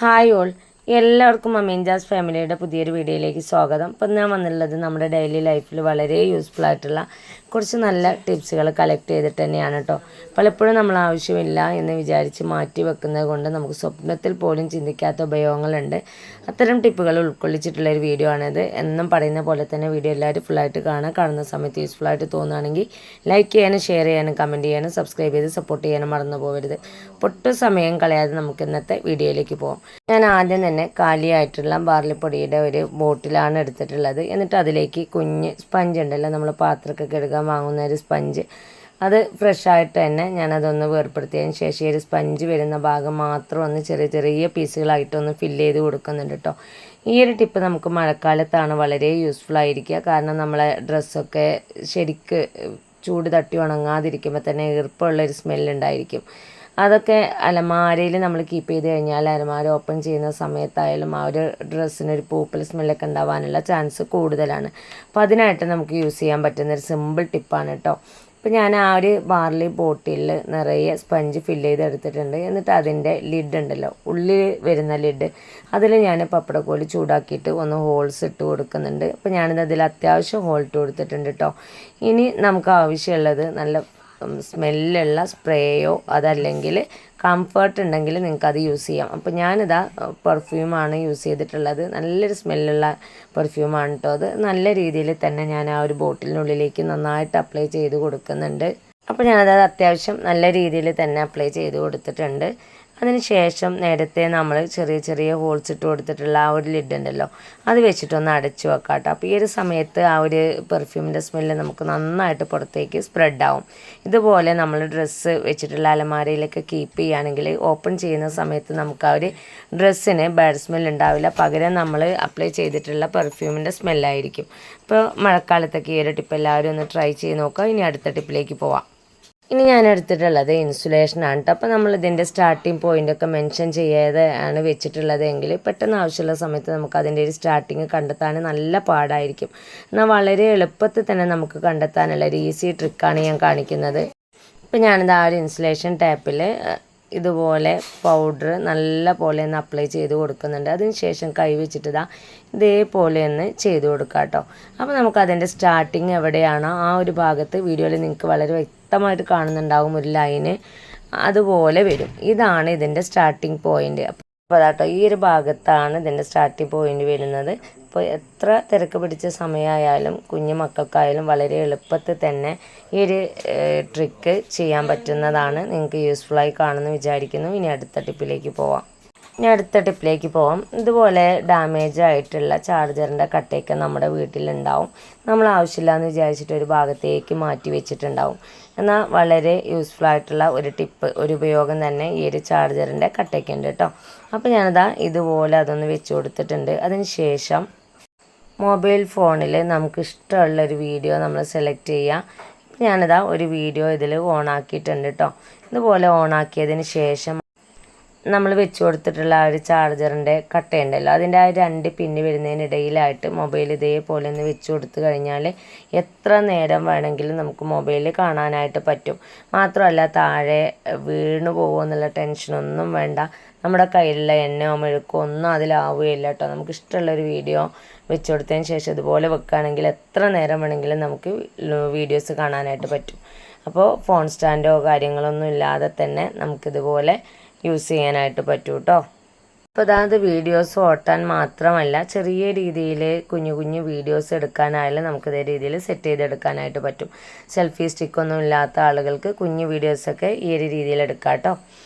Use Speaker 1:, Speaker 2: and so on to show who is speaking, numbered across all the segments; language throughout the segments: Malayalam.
Speaker 1: ഹായ് ഓൾ, എല്ലാവർക്കും അമീൻജാസ് ഫാമിലിയുടെ പുതിയൊരു വീഡിയോയിലേക്ക് സ്വാഗതം. ഇപ്പം ഞാൻ വന്നുള്ളത് നമ്മുടെ ഡെയിലി ലൈഫിൽ വളരെ യൂസ്ഫുൾ ആയിട്ടുള്ള കുറച്ച് നല്ല ടിപ്സുകൾ കളക്ട് ചെയ്തിട്ട് തന്നെയാണ് കേട്ടോ. പലപ്പോഴും നമ്മൾ ആവശ്യമില്ല എന്ന് വിചാരിച്ച് മാറ്റി വെക്കുന്നത് കൊണ്ട് നമുക്ക് സ്വപ്നത്തിൽ പോലും ചിന്തിക്കാത്ത ഉപയോഗങ്ങളുണ്ട്. അത്തരം ടിപ്പുകൾ ഉൾക്കൊള്ളിച്ചിട്ടുള്ളൊരു വീഡിയോ ആണിത്. എന്നും പറയുന്ന പോലെ തന്നെ വീഡിയോ എല്ലാവരും ഫുള്ളായിട്ട് കാണുന്ന സമയത്ത് യൂസ്ഫുൾ ആയിട്ട് തോന്നുകയാണെങ്കിൽ ലൈക്ക് ചെയ്യാനും ഷെയർ ചെയ്യാനും കമൻറ്റ് ചെയ്യാനും സബ്സ്ക്രൈബ് ചെയ്ത് സപ്പോർട്ട് ചെയ്യാനും മറന്നു പോകരുത്. ഒട്ടും സമയം കളയാതെ നമുക്ക് ഇന്നത്തെ വീഡിയോയിലേക്ക് പോകാം. ഞാൻ ആദ്യം തന്നെ കാലിയായിട്ടുള്ള ബാർലിപ്പൊടിയുടെ ഒരു ബോട്ടിലാണ് എടുത്തിട്ടുള്ളത്. എന്നിട്ട് അതിലേക്ക് കുഞ്ഞ് സ്പഞ്ച് ഉണ്ടല്ലോ, നമ്മൾ പാത്രമൊക്കെ കഴുകാൻ വാങ്ങുന്ന ഒരു സ്പഞ്ച്, അത് ഫ്രഷായിട്ട് തന്നെ ഞാനതൊന്ന് വേർപ്പെടുത്തിയതിന് ശേഷം ഒരു സ്പഞ്ച് വരുന്ന ഭാഗം മാത്രം ഒന്ന് ചെറിയ ചെറിയ പീസുകളായിട്ടൊന്ന് ഫില്ല് ചെയ്ത് കൊടുക്കുന്നുണ്ട് കേട്ടോ. ഈ ഒരു ടിപ്പ് നമുക്ക് മഴക്കാലത്താണ് വളരെ യൂസ്ഫുൾ ആയിരിക്കുക. കാരണം നമ്മളെ ഡ്രസ്സൊക്കെ ശരിക്ക് ചൂട് തട്ടി ഉണങ്ങാതിരിക്കുമ്പോൾ തന്നെ ഈർപ്പമുള്ളൊരു സ്മെല്ലുണ്ടായിരിക്കും. അതൊക്കെ അലമാരയിൽ നമ്മൾ കീപ്പ് ചെയ്ത് കഴിഞ്ഞാൽ അലമാര ഓപ്പൺ ചെയ്യുന്ന സമയത്തായാലും ആ ഒരു ഡ്രസ്സിനൊരു പൂപ്പൽ സ്മെല്ലൊക്കെ ഉണ്ടാവാനുള്ള ചാൻസ് കൂടുതലാണ്. അപ്പോൾ അതിനായിട്ട് നമുക്ക് യൂസ് ചെയ്യാൻ പറ്റുന്നൊരു സിമ്പിൾ ടിപ്പാണ് കേട്ടോ. അപ്പോൾ ഞാൻ ആ ഒരു ബാർലി ബോട്ടിലിൽ നിറയെ സ്പഞ്ച് ഫില്ല് ചെയ്തെടുത്തിട്ടുണ്ട്. എന്നിട്ട് അതിൻ്റെ ലിഡ് ഉണ്ടല്ലോ, ഉള്ളിൽ വരുന്ന ലിഡ്, അതിൽ ഞാൻ പപ്പടക്കോല് ചൂടാക്കിയിട്ട് ഒന്ന് ഹോൾസ് ഇട്ട് കൊടുക്കുന്നുണ്ട്. അപ്പോൾ ഞാനിത് അതിൽ അത്യാവശ്യം ഹോൾ ഇട്ട് കൊടുത്തിട്ടുണ്ട് കേട്ടോ. ഇനി നമുക്ക് ആവശ്യമുള്ളത് നല്ല സ്മെല്ലുള്ള സ്പ്രേയോ അതല്ലെങ്കിൽ കംഫർട്ട് ഉണ്ടെങ്കിൽ നിങ്ങൾക്കത് യൂസ് ചെയ്യാം. അപ്പോൾ ഞാനിതാ പെർഫ്യൂമാണ് യൂസ് ചെയ്തിട്ടുള്ളത്. നല്ലൊരു സ്മെല്ലുള്ള പെർഫ്യൂമാണ് കേട്ടോ. അത് നല്ല രീതിയിൽ തന്നെ ഞാൻ ആ ഒരു ബോട്ടിലിനുള്ളിലേക്ക് നന്നായിട്ട് അപ്ലൈ ചെയ്ത് കൊടുക്കുന്നുണ്ട്. അപ്പോൾ ഞാനത് അത്യാവശ്യം നല്ല രീതിയിൽ തന്നെ അപ്ലൈ ചെയ്ത് കൊടുത്തിട്ടുണ്ട്. അതിന് ശേഷം നേരത്തെ നമ്മൾ ചെറിയ ചെറിയ ഹോൾസ് ഇട്ട് കൊടുത്തിട്ടുള്ള ആ ഒരു ലിഡ് ഉണ്ടല്ലോ, അത് വെച്ചിട്ടൊന്ന് അടച്ചു വെക്കാം കേട്ടോ. അപ്പോൾ ഈ ഒരു സമയത്ത് ആ ഒരു പെർഫ്യൂമിൻ്റെ സ്മെല്ല് നമുക്ക് നന്നായിട്ട് പുറത്തേക്ക് സ്പ്രെഡാവും. ഇതുപോലെ നമ്മൾ ഡ്രസ്സ് വെച്ചിട്ടുള്ള അലമാരയിലൊക്കെ കീപ്പ് ചെയ്യുകയാണെങ്കിൽ ഓപ്പൺ ചെയ്യുന്ന സമയത്ത് നമുക്ക് ആ ഒരു ഡ്രസ്സിന് ബാഡ് സ്മെൽ ഉണ്ടാവില്ല. പകരം നമ്മൾ അപ്ലൈ ചെയ്തിട്ടുള്ള പെർഫ്യൂമിൻ്റെ സ്മെല്ലായിരിക്കും. ഇപ്പോൾ മഴക്കാലത്തൊക്കെ ഈ ഒരു ടിപ്പ് എല്ലാവരും ഒന്ന് ട്രൈ ചെയ്ത് നോക്കുക. ഇനി അടുത്ത ടിപ്പിലേക്ക് പോവാം. ഇനി ഞാൻ എടുത്തിട്ടുള്ളത് ഇൻസുലേഷനാണ് കേട്ടോ. അപ്പോൾ നമ്മളിതിൻ്റെ സ്റ്റാർട്ടിങ് പോയിൻ്റൊക്കെ മെൻഷൻ ചെയ്യാതെ ആണ് വെച്ചിട്ടുള്ളത് എങ്കിൽ പെട്ടെന്ന് ആവശ്യമുള്ള സമയത്ത് നമുക്ക് അതിൻ്റെ ഒരു സ്റ്റാർട്ടിങ് കണ്ടെത്താൻ നല്ല പാടായിരിക്കും. എന്നാൽ വളരെ എളുപ്പത്തിൽ തന്നെ നമുക്ക് കണ്ടെത്താനുള്ള ഒരു ഈസി ട്രിക്കാണ് ഞാൻ കാണിക്കുന്നത്. ഇപ്പോൾ ഞാനിത് ആ ഒരു ഇൻസുലേഷൻ ടാപ്പിൽ ഇതുപോലെ പൗഡർ നല്ല പോലെ ഒന്ന് അപ്ലൈ ചെയ്ത് കൊടുക്കുന്നുണ്ട്. അതിന് ശേഷം കൈ വെച്ചിട്ട് ഇതേപോലെ ഒന്ന് ചെയ്ത് കൊടുക്കുക കേട്ടോ. അപ്പോൾ നമുക്കതിൻ്റെ സ്റ്റാർട്ടിങ് എവിടെയാണോ ആ ഒരു ഭാഗത്ത് വീഡിയോയിൽ നിങ്ങൾക്ക് വളരെ വ്യക്തമായിട്ട് കാണുന്നുണ്ടാവും ഒരു ലൈന്, അതുപോലെ വരും. ഇതാണ് ഇതിൻ്റെ സ്റ്റാർട്ടിങ് പോയിൻ്റ്. അപ്പോൾ അതാട്ടോ, ഈ ഒരു ഭാഗത്താണ് ഇതിൻ്റെ സ്റ്റാർട്ടിങ് പോയിൻ്റ് വരുന്നത്. അപ്പോൾ എത്ര തിരക്ക് പിടിച്ച സമയമായാലും കുഞ്ഞു മക്കൾക്കായാലും വളരെ എളുപ്പത്തിൽ തന്നെ ഈ ഒരു ട്രിക്ക് ചെയ്യാൻ പറ്റുന്നതാണ്. നിങ്ങൾക്ക് യൂസ്ഫുള്ളായി കാണുമെന്ന് വിചാരിക്കുന്നു. ഇനി അടുത്ത ടിപ്പിലേക്ക് പോവാം. ഇതുപോലെ ഡാമേജ് ആയിട്ടുള്ള ചാർജറിൻ്റെ കട്ടയൊക്കെ നമ്മുടെ വീട്ടിലുണ്ടാവും. നമ്മൾ ആവശ്യമില്ലാന്ന് വിചാരിച്ചിട്ട് ഒരു ഭാഗത്തേക്ക് മാറ്റി വെച്ചിട്ടുണ്ടാവും. എന്നാൽ വളരെ യൂസ്ഫുൾ ആയിട്ടുള്ള ഒരു ടിപ്പ്, ഒരു ഉപയോഗം തന്നെ ഈ ഒരു ചാർജറിൻ്റെ കട്ടയൊക്കെ ഉണ്ട് കേട്ടോ. അപ്പോൾ ഞാനിതാ ഇതുപോലെ അതൊന്ന് വെച്ച് കൊടുത്തിട്ടുണ്ട്. അതിന് ശേഷം മൊബൈൽ ഫോണിൽ നമുക്ക് ഇഷ്ടമുള്ളൊരു വീഡിയോ നമ്മൾ സെലക്ട് ചെയ്യുക. ഞാനിതാ ഒരു വീഡിയോ ഇതിൽ ഓണാക്കിയിട്ടുണ്ട് കേട്ടോ. ഇതുപോലെ ഓണാക്കിയതിന് ശേഷം നമ്മൾ വെച്ച് കൊടുത്തിട്ടുള്ള ആ ഒരു ചാർജറിൻ്റെ കട്ടയുണ്ടല്ലോ, അതിൻ്റെ ആ 2 പിന്ന് വരുന്നതിനിടയിലായിട്ട് മൊബൈൽ ഇതേപോലെ ഒന്ന് വെച്ച് കൊടുത്തു കഴിഞ്ഞാൽ എത്ര നേരം വേണമെങ്കിലും നമുക്ക് മൊബൈൽ കാണാനായിട്ട് പറ്റും. മാത്രമല്ല താഴെ വീണു പോകുമെന്നുള്ള ടെൻഷനൊന്നും വേണ്ട. നമ്മുടെ കയ്യിലുള്ള എണ്ണയോ മെഴുക്കോ ഒന്നും അതിലാവുകയില്ല കേട്ടോ. നമുക്ക് ഇഷ്ടമുള്ളൊരു വീഡിയോ വെച്ച് കൊടുത്തതിന് ശേഷം ഇതുപോലെ വെക്കുകയാണെങ്കിൽ എത്ര നേരം വേണമെങ്കിലും നമുക്ക് വീഡിയോസ് കാണാനായിട്ട് പറ്റും. അപ്പോൾ ഫോൺ സ്റ്റാൻഡോ കാര്യങ്ങളൊന്നും ഇല്ലാതെ തന്നെ നമുക്കിതുപോലെ യൂസ് ചെയ്യാനായിട്ട് പറ്റും കേട്ടോ. അപ്പോൾ അതായത് വീഡിയോസ് ഓട്ടാൻ മാത്രമല്ല ചെറിയ രീതിയിൽ കുഞ്ഞു വീഡിയോസ് എടുക്കാനായാലും നമുക്ക് ഇതേ രീതിയിൽ സെറ്റ് ചെയ്തെടുക്കാനായിട്ട് പറ്റും. സെൽഫി സ്റ്റിക്കൊന്നും ഇല്ലാത്ത ആളുകൾക്ക് കുഞ്ഞു വീഡിയോസൊക്കെ ഈ ഒരു രീതിയിൽ എടുക്കാം കേട്ടോ.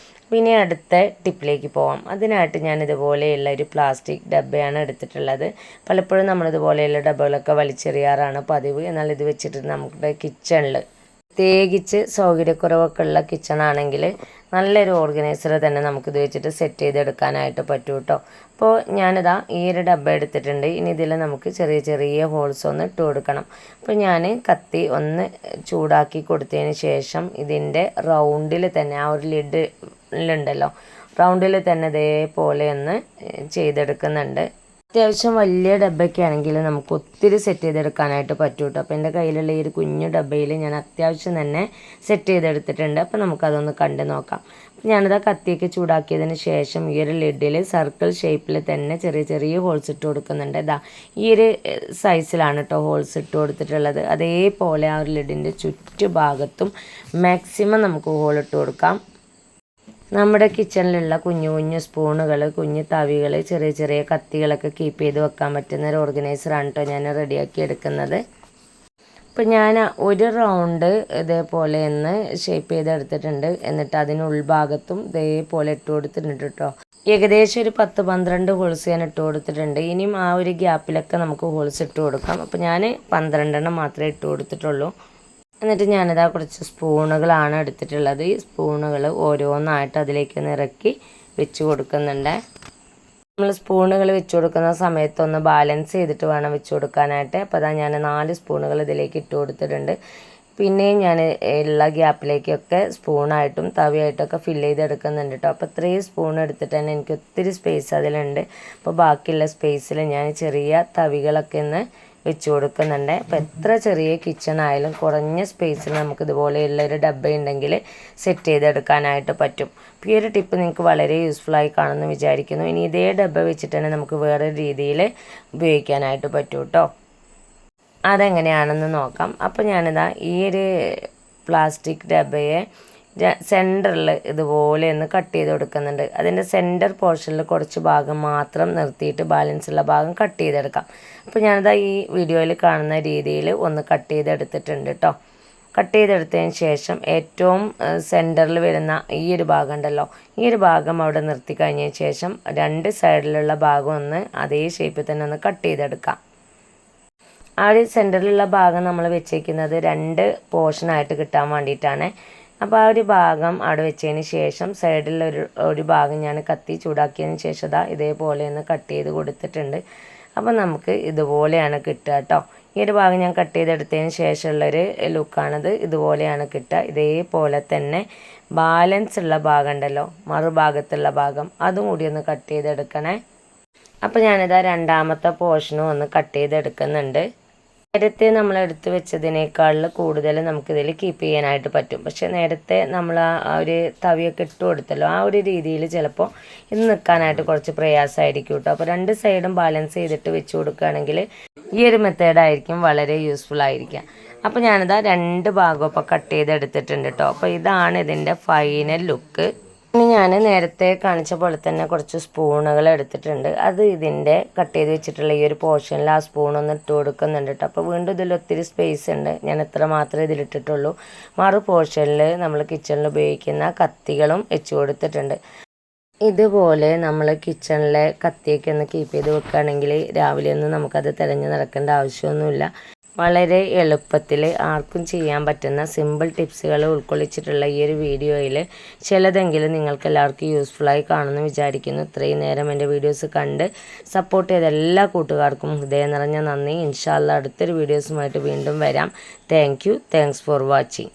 Speaker 1: പിന്നെ അടുത്ത ടിപ്പിലേക്ക് പോവാം. അതിനായിട്ട് ഞാൻ ഇതുപോലെയുള്ള ഒരു പ്ലാസ്റ്റിക് ഡബ്ബയാണ് എടുത്തിട്ടുള്ളത്. പലപ്പോഴും നമ്മളിതുപോലെയുള്ള ഡബ്ബകളൊക്കെ വലിച്ചെറിയാറാണ് പതിവ്. എന്നാൽ ഇത് വെച്ചിട്ട് നമ്മുടെ കിച്ചണിൽ, പ്രത്യേകിച്ച് സൗകര്യക്കുറവൊക്കെ ഉള്ള കിച്ചണാണെങ്കിൽ നല്ലൊരു ഓർഗനൈസർ തന്നെ നമുക്കിത് വെച്ചിട്ട് സെറ്റ് ചെയ്തെടുക്കാനായിട്ട് പറ്റും കേട്ടോ. അപ്പോൾ ഞാനിതാ ഈ ഒരു ഡബ്ബ എടുത്തിട്ടുണ്ട്. ഇനി ഇതിൽ നമുക്ക് ചെറിയ ചെറിയ ഹോൾസ് ഒന്ന് ഇട്ട് കൊടുക്കണം. അപ്പോൾ ഞാൻ കത്തി ഒന്ന് ചൂടാക്കി കൊടുത്തതിന് ശേഷം ഇതിൻ്റെ റൗണ്ടിൽ തന്നെ ആ ഒരു ലിഡുണ്ടല്ലോ, റൗണ്ടിൽ തന്നെ ഇതേപോലെ ഒന്ന് ചെയ്തെടുക്കുന്നുണ്ട്. അത്യാവശ്യം വലിയ ഡബ്ബയൊക്കെ ആണെങ്കിൽ നമുക്ക് ഒത്തിരി സെറ്റ് ചെയ്തെടുക്കാനായിട്ട് പറ്റും കേട്ടോ. അപ്പോൾ എൻ്റെ കയ്യിലുള്ള ഈ ഒരു കുഞ്ഞു ഡബ്ബയിൽ ഞാൻ അത്യാവശ്യം തന്നെ സെറ്റ് ചെയ്തെടുത്തിട്ടുണ്ട്. അപ്പോൾ നമുക്കതൊന്ന് കണ്ടു നോക്കാം. ഞാനിതാ കത്തിയൊക്കെ ചൂടാക്കിയതിന് ശേഷം ഈ ഒരു ലിഡിൽ സർക്കിൾ ഷേപ്പിൽ തന്നെ ചെറിയ ചെറിയ ഹോൾസ് ഇട്ട് കൊടുക്കുന്നുണ്ട്. ഇതാ ഈ ഒരു സൈസിലാണ് കേട്ടോ ഹോൾസ് ഇട്ട് കൊടുത്തിട്ടുള്ളത്. അതേപോലെ ആ ഒരു ലിഡിൻ്റെ ചുറ്റുഭാഗത്തും മാക്സിമം നമുക്ക് ഹോൾ ഇട്ട് കൊടുക്കാം. നമ്മുടെ കിച്ചണിലുള്ള കുഞ്ഞു കുഞ്ഞു സ്പൂണുകൾ, കുഞ്ഞു തവികൾ, ചെറിയ ചെറിയ കത്തികളൊക്കെ കീപ്പ് ചെയ്ത് വെക്കാൻ പറ്റുന്ന ഒരു ഓർഗനൈസറാണ് കേട്ടോ ഞാൻ റെഡിയാക്കി എടുക്കുന്നത്. ഇപ്പം ഞാൻ ഒരു റൗണ്ട് ഇതേപോലെ ഒന്ന് ഷേപ്പ് ചെയ്തെടുത്തിട്ടുണ്ട്. എന്നിട്ട് അതിന് ഉൾഭാഗത്തും ഇതേപോലെ ഇട്ട് കൊടുത്തിട്ടുണ്ട് കേട്ടോ. ഏകദേശം ഒരു 10-12 ഹോൾസ് ഞാൻ ഇട്ട് കൊടുത്തിട്ടുണ്ട്. ഇനിയും ആ ഒരു ഗ്യാപ്പിലൊക്കെ നമുക്ക് ഹോൾസ് ഇട്ട് കൊടുക്കാം. അപ്പോൾ ഞാൻ 12 മാത്രമേ ഇട്ട് കൊടുത്തിട്ടുള്ളൂ. എന്നിട്ട് ഞാനിതാ കുറച്ച് സ്പൂണുകളാണ് എടുത്തിട്ടുള്ളത്. ഈ സ്പൂണുകൾ ഓരോന്നായിട്ട് അതിലേക്ക് ഇറക്കി വെച്ച് കൊടുക്കുന്നുണ്ട്. നമ്മൾ സ്പൂണുകൾ വെച്ച് കൊടുക്കുന്ന സമയത്തൊന്ന് ബാലൻസ് ചെയ്തിട്ട് വേണം വെച്ച് കൊടുക്കാനായിട്ട്. അപ്പോൾ അതാ ഞാൻ 4 സ്പൂണുകൾ ഇതിലേക്ക് ഇട്ട് കൊടുത്തിട്ടുണ്ട്. പിന്നെയും ഞാൻ ഉള്ള ഗ്യാപ്പിലേക്കൊക്കെ സ്പൂണായിട്ടും തവിയായിട്ടൊക്കെ ഫില്ല് ചെയ്തെടുക്കുന്നുണ്ട് കേട്ടോ. അപ്പോൾ 3 സ്പൂൺ എടുത്തിട്ട് തന്നെ എനിക്ക് ഒത്തിരി സ്പേസ് അതിലുണ്ട്. അപ്പോൾ ബാക്കിയുള്ള സ്പേസിൽ ഞാൻ ചെറിയ തവികളൊക്കെ ഒന്ന് വെച്ച് കൊടുക്കുന്നുണ്ട്. അപ്പോൾ എത്ര ചെറിയ കിച്ചൺ ആയാലും കുറഞ്ഞ സ്പേസിൽ നമുക്ക് ഇതുപോലെയുള്ളൊരു ഡബ്ബ ഉണ്ടെങ്കിൽ സെറ്റ് ചെയ്തെടുക്കാനായിട്ട് പറ്റും. ഈ ഒരു ടിപ്പ് നിങ്ങൾക്ക് വളരെ യൂസ്ഫുള്ളായി കാണുമെന്ന് വിചാരിക്കുന്നു. ഇനി ഇതേ ഡബ്ബ വെച്ചിട്ട് തന്നെ നമുക്ക് വേറൊരു രീതിയിൽ ഉപയോഗിക്കാനായിട്ട് പറ്റും കേട്ടോ. അതെങ്ങനെയാണെന്ന് നോക്കാം. അപ്പോൾ ഞാനിതാ ഈ ഒരു പ്ലാസ്റ്റിക് ഡബ്ബയെ സെൻറ്ററിൽ ഇതുപോലെ ഒന്ന് കട്ട് ചെയ്ത് കൊടുക്കുന്നുണ്ട്. അതിൻ്റെ സെൻറ്റർ പോർഷനിൽ കുറച്ച് ഭാഗം മാത്രം നിർത്തിയിട്ട് ബാലൻസുള്ള ഭാഗം കട്ട് ചെയ്തെടുക്കാം. അപ്പോൾ ഞാനിതാ ഈ വീഡിയോയിൽ കാണുന്ന രീതിയിൽ ഒന്ന് കട്ട് ചെയ്തെടുത്തിട്ടുണ്ട് കേട്ടോ. കട്ട് ചെയ്തെടുത്തതിന് ശേഷം ഏറ്റവും സെൻറ്ററിൽ വരുന്ന ഈ ഒരു ഭാഗം ഉണ്ടല്ലോ, ഈ ഒരു ഭാഗം അവിടെ നിർത്തി കഴിഞ്ഞതിന് ശേഷം 2 സൈഡിലുള്ള ഭാഗം ഒന്ന് അതേ ഷേപ്പിൽ തന്നെ ഒന്ന് കട്ട് ചെയ്തെടുക്കാം. ആ ഒരു സെൻറ്ററിലുള്ള ഭാഗം നമ്മൾ വെച്ചേക്കുന്നത് 2 പോർഷനായിട്ട് കിട്ടാൻ വേണ്ടിയിട്ടാണ്. അപ്പോൾ ആ ഒരു ഭാഗം അവിടെ വെച്ചതിന് ശേഷം സൈഡിൽ ഒരു ഭാഗം ഞാൻ കത്തി ചൂടാക്കിയതിന് ശേഷം ഇതേപോലെ ഒന്ന് കട്ട് ചെയ്ത് കൊടുത്തിട്ടുണ്ട്. അപ്പോൾ നമുക്ക് ഇതുപോലെയാണ് കിട്ടുക കേട്ടോ. ഈ ഒരു ഭാഗം ഞാൻ കട്ട് ചെയ്തെടുത്തതിന് ശേഷമുള്ളൊരു ലുക്കാണിത്. ഇതുപോലെയാണ് കിട്ടുക. ഇതേപോലെ തന്നെ ബാലൻസ് ഉള്ള ഭാഗം ഉണ്ടല്ലോ, മറുഭാഗത്തുള്ള ഭാഗം, അതും കൂടി ഒന്ന് കട്ട് ചെയ്തെടുക്കണേ. അപ്പോൾ ഞാനിതാ രണ്ടാമത്തെ പോർഷനും ഒന്ന് കട്ട് ചെയ്തെടുക്കുന്നുണ്ട്. നേരത്തെ നമ്മൾ എടുത്ത് വെച്ചതിനേക്കാൾ കൂടുതൽ നമുക്കിതിൽ കീപ്പ് ചെയ്യാനായിട്ട് പറ്റും. പക്ഷെ നേരത്തെ നമ്മൾ ആ ഒരു തവിയൊക്കെ ഇട്ട് കൊടുത്തല്ലോ, ആ ഒരു രീതിയിൽ ചിലപ്പോൾ ഇത് നിൽക്കാനായിട്ട് കുറച്ച് പ്രയാസമായിരിക്കും കേട്ടോ. അപ്പോൾ 2 സൈഡും ബാലൻസ് ചെയ്തിട്ട് വെച്ച് കൊടുക്കുകയാണെങ്കിൽ ഈ ഒരു മെത്തേഡായിരിക്കും വളരെ യൂസ്ഫുൾ ആയിരിക്കുക. അപ്പോൾ ഞാനിതാ 2 ഭാഗം ഇപ്പോൾ കട്ട് ചെയ്തെടുത്തിട്ടുണ്ട് കേട്ടോ. അപ്പോൾ ഇതാണ് ഇതിൻ്റെ ഫൈനൽ ലുക്ക്. ഇനി ഞാൻ നേരത്തെ കാണിച്ച പോലെ തന്നെ കുറച്ച് സ്പൂണുകൾ എടുത്തിട്ടുണ്ട്. അത് ഇതിൻ്റെ കട്ട് ചെയ്ത് വെച്ചിട്ടുള്ള ഈ ഒരു പോർഷനിൽ ആ സ്പൂണൊന്ന് ഇട്ട് കൊടുക്കുന്നുണ്ട് കേട്ടോ. അപ്പോൾ വീണ്ടും ഇതിൽ ഒത്തിരി സ്പേസ് ഉണ്ട്. ഞാൻ എത്ര മാത്രമേ ഇതിലിട്ടിട്ടുള്ളൂ. മറു പോർഷനിൽ നമ്മൾ കിച്ചണിൽ ഉപയോഗിക്കുന്ന കത്തികളും വെച്ച് കൊടുത്തിട്ടുണ്ട്. ഇതുപോലെ നമ്മൾ കിച്ചണിലെ കത്തിയൊക്കെ ഒന്ന് കീപ്പ് ചെയ്ത് വെക്കുകയാണെങ്കിൽ രാവിലെ ഒന്നും നമുക്കത് തിരഞ്ഞു നടക്കേണ്ട ആവശ്യമൊന്നുമില്ല. വളരെ എളുപ്പത്തിൽ ആർക്കും ചെയ്യാൻ പറ്റുന്ന സിമ്പിൾ ടിപ്സുകൾ ഉൾക്കൊള്ളിച്ചിട്ടുള്ള ഈ ഒരു വീഡിയോയിൽ ചിലതെങ്കിലും നിങ്ങൾക്ക് എല്ലാവർക്കും യൂസ്ഫുള്ളായി കാണുമെന്ന് വിചാരിക്കുന്നു. ഇത്രയും നേരം എൻ്റെ വീഡിയോസ് കണ്ട് സപ്പോർട്ട് ചെയ്ത എല്ലാ കൂട്ടുകാർക്കും ഹൃദയം നിറഞ്ഞ നന്ദി. ഇൻഷാ അല്ലാഹ് അടുത്തൊരു വീഡിയോസുമായിട്ട് വീണ്ടും വരാം. Thanks for watching.